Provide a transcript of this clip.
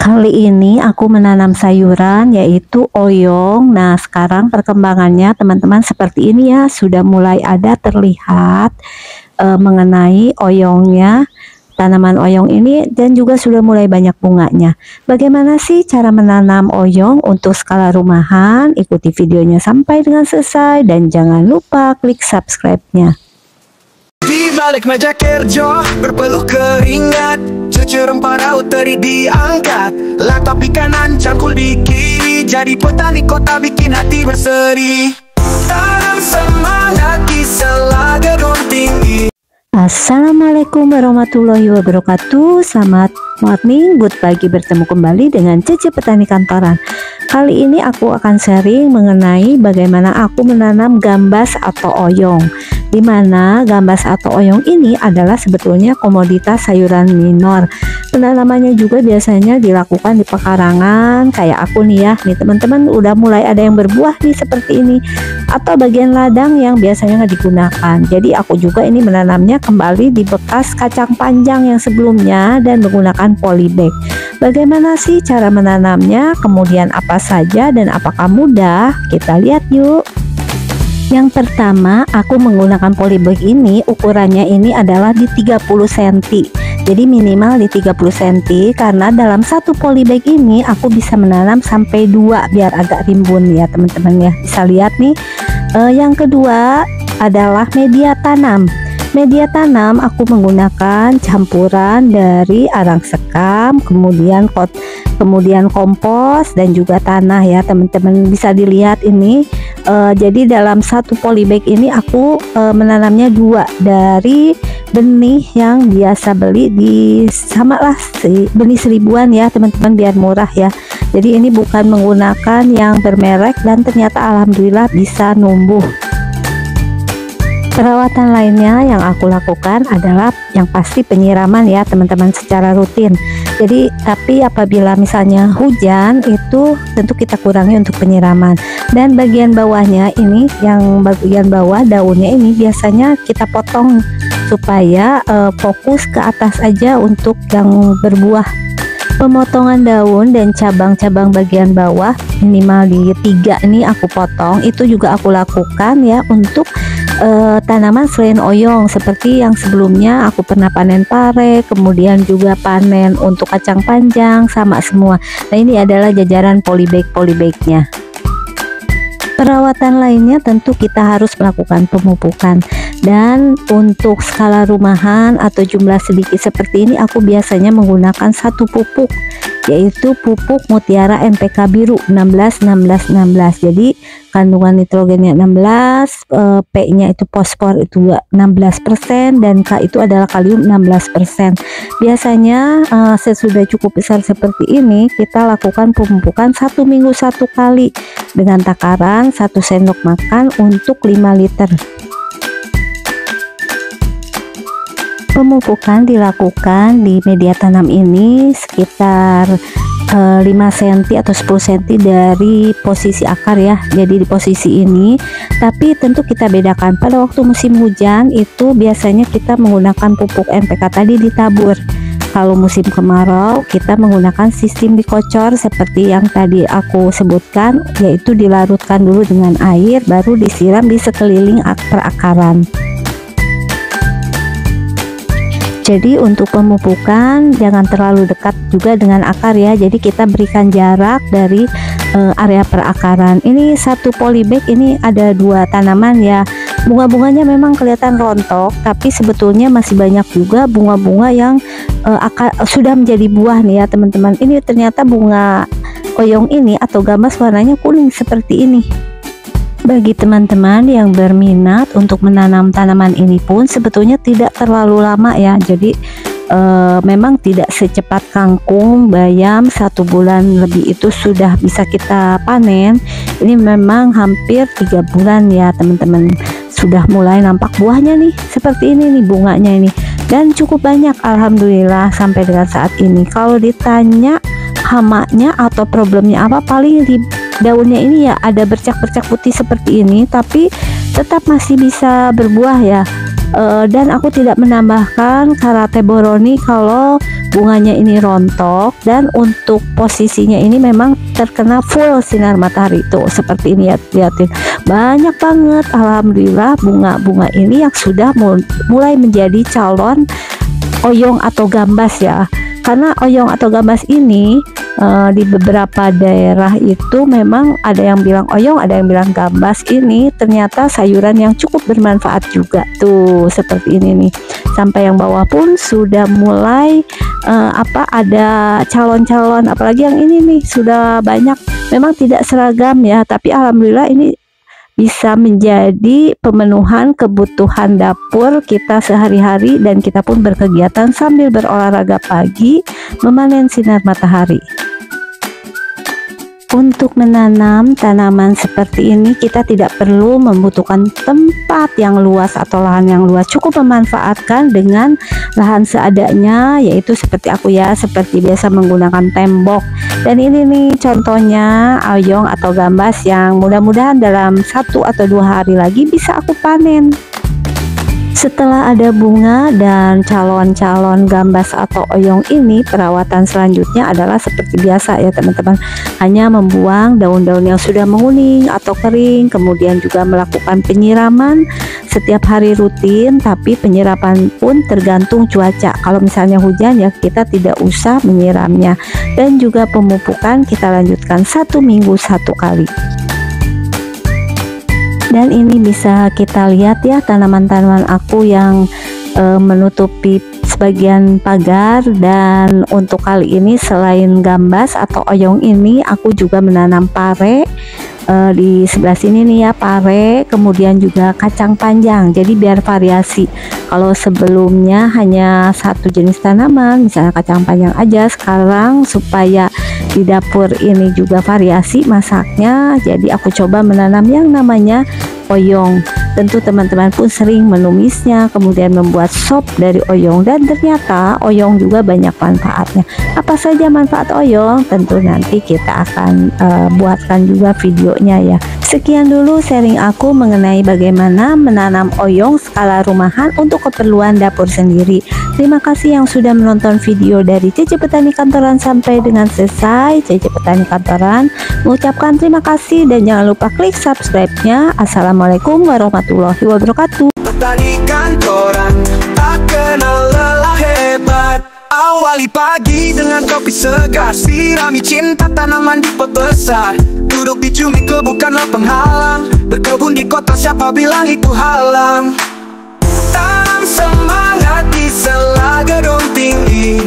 Kali ini aku menanam sayuran yaitu oyong. Nah, sekarang perkembangannya teman-teman seperti ini ya, sudah mulai ada terlihat mengenai oyongnya, tanaman oyong ini, dan juga sudah mulai banyak bunganya. Bagaimana sih cara menanam oyong untuk skala rumahan? Ikuti videonya sampai dengan selesai dan jangan lupa klik subscribe-nya. Di balik meja kerja berpeluh keringat, cucur rempah laut teri diangkat, laptop di kanan cangkul di kiri, jadi petani kota bikin hati berseri. Tanam semangat kisah laga tinggi. Assalamualaikum warahmatullahi wabarakatuh. Selamat morning, good pagi, bertemu kembali dengan Cece Petani Kantoran. Kali ini aku akan sharing mengenai bagaimana aku menanam gambas atau oyong, dimana gambas atau oyong ini adalah sebetulnya komoditas sayuran minor. Penanamannya juga biasanya dilakukan di pekarangan kayak aku nih ya. Nih teman-teman, udah mulai ada yang berbuah nih seperti ini, atau bagian ladang yang biasanya nggak digunakan. Jadi aku juga ini menanamnya kembali di bekas kacang panjang yang sebelumnya dan menggunakan polybag. Bagaimana sih cara menanamnya, kemudian apa saja dan apakah mudah? Kita lihat yuk. Yang pertama, aku menggunakan polybag ini, ukurannya ini adalah di 30 cm. Jadi minimal di 30 cm, karena dalam satu polybag ini aku bisa menanam sampai 2 biar agak rimbun ya teman-teman ya. Bisa lihat nih. Yang kedua adalah media tanam. Media tanam aku menggunakan campuran dari arang sekam, kemudian kompos dan juga tanah ya teman-teman, bisa dilihat ini. Jadi dalam satu polybag ini aku menanamnya 2 dari benih yang biasa beli di samalah benih seribuan ya teman-teman, biar murah ya. Jadi ini bukan menggunakan yang bermerek dan ternyata alhamdulillah bisa numbuh. Perawatan lainnya yang aku lakukan adalah yang pasti penyiraman ya teman-teman, secara rutin. Jadi tapi apabila misalnya hujan itu tentu kita kurangi untuk penyiraman. Dan bagian bawahnya ini, yang bagian bawah daunnya ini biasanya kita potong supaya fokus ke atas aja untuk yang berbuah. Pemotongan daun dan cabang-cabang bagian bawah minimal di 3 ini aku potong. Itu juga aku lakukan ya untuk tanaman selain oyong, seperti yang sebelumnya aku pernah panen pare, kemudian juga panen untuk kacang panjang, sama semua. Nah ini adalah jajaran polybag-polybagnya. Perawatan lainnya tentu kita harus melakukan pemupukan, dan untuk skala rumahan atau jumlah sedikit seperti ini aku biasanya menggunakan satu pupuk, yaitu pupuk Mutiara NPK biru 16-16-16. Jadi kandungan nitrogennya 16, P-nya itu fosfor itu 16%, dan K itu adalah kalium 16%. Biasanya sesudah cukup besar seperti ini kita lakukan pemupukan 1 minggu 1 kali dengan takaran 1 sendok makan untuk 5 liter. Pemupukan dilakukan di media tanam ini sekitar 5 cm atau 10 cm dari posisi akar ya. Jadi di posisi ini, tapi tentu kita bedakan pada waktu musim hujan itu biasanya kita menggunakan pupuk NPK tadi ditabur. Kalau musim kemarau kita menggunakan sistem dikocor seperti yang tadi aku sebutkan, yaitu dilarutkan dulu dengan air baru disiram di sekeliling perakaran. Jadi untuk pemupukan jangan terlalu dekat juga dengan akar ya. Jadi kita berikan jarak dari area perakaran. Ini satu polybag ini ada 2 tanaman ya. Bunga-bunganya memang kelihatan rontok, tapi sebetulnya masih banyak juga bunga-bunga yang sudah menjadi buah nih ya teman-teman. Ini ternyata bunga oyong ini atau gambas warnanya kuning seperti ini. Bagi teman-teman yang berminat untuk menanam tanaman ini pun sebetulnya tidak terlalu lama ya. Jadi memang tidak secepat kangkung, bayam 1 bulan lebih itu sudah bisa kita panen. Ini memang hampir 3 bulan ya teman-teman, sudah mulai nampak buahnya nih seperti ini nih, bunganya ini, dan cukup banyak alhamdulillah sampai dengan saat ini. Kalau ditanya hamanya atau problemnya apa, paling di daunnya ini ya ada bercak-bercak putih seperti ini, tapi tetap masih bisa berbuah ya. Dan aku tidak menambahkan karate boroni kalau bunganya ini rontok, dan untuk posisinya ini memang terkena full sinar matahari. Tuh seperti ini ya, lihatin banyak banget alhamdulillah bunga-bunga ini yang sudah mulai menjadi calon oyong atau gambas ya. Karena oyong atau gambas ini di beberapa daerah itu memang ada yang bilang oyong, ada yang bilang gambas. Ini ternyata sayuran yang cukup bermanfaat juga. Tuh seperti ini nih, sampai yang bawah pun sudah mulai ada calon-calon, apalagi yang ini nih sudah banyak. Memang tidak seragam ya, tapi alhamdulillah ini bisa menjadi pemenuhan kebutuhan dapur kita sehari-hari, dan kita pun berkegiatan sambil berolahraga pagi memanen sinar matahari. Untuk menanam tanaman seperti ini kita tidak perlu membutuhkan tempat yang luas atau lahan yang luas, cukup memanfaatkan dengan lahan seadanya, yaitu seperti aku ya, seperti biasa menggunakan tembok. Dan ini nih contohnya oyong atau gambas yang mudah-mudahan dalam 1 atau 2 hari lagi bisa aku panen. Setelah ada bunga dan calon-calon gambas atau oyong ini, perawatan selanjutnya adalah seperti biasa ya teman-teman, hanya membuang daun-daun yang sudah menguning atau kering, kemudian juga melakukan penyiraman setiap hari rutin, tapi penyiraman pun tergantung cuaca. Kalau misalnya hujan ya kita tidak usah menyiramnya, dan juga pemupukan kita lanjutkan 1 minggu 1 kali. Dan ini bisa kita lihat ya, tanaman-tanaman aku yang menutupi sebagian pagar. Dan untuk kali ini selain gambas atau oyong ini, aku juga menanam pare. Di sebelah sini nih ya, pare, kemudian juga kacang panjang. Jadi biar variasi. Kalau sebelumnya hanya 1 jenis tanaman, misalnya kacang panjang aja, sekarang supaya di dapur ini juga variasi masaknya, jadi aku coba menanam yang namanya oyong. Tentu teman-teman pun sering menumisnya, kemudian membuat sop dari oyong, dan ternyata oyong juga banyak manfaatnya. Apa saja manfaat oyong? Tentu nanti kita akan buatkan juga videonya ya. Sekian dulu sharing aku mengenai bagaimana menanam oyong skala rumahan untuk keperluan dapur sendiri. Terima kasih yang sudah menonton video dari Cece Petani Kantoran sampai dengan selesai. Cece Petani Kantoran mengucapkan terima kasih, dan jangan lupa klik subscribe-nya. Assalamualaikum warahmatullahi wabarakatuh. Petani kantoran tak kenal lelah hebat. Awali pagi dengan kopi segar, sirami cinta tanaman di pot besar. Duduk di cumi bukanlah penghalang, berkebun di kota siapa bilang itu halang. Tanam semangat di sela gedung tinggi.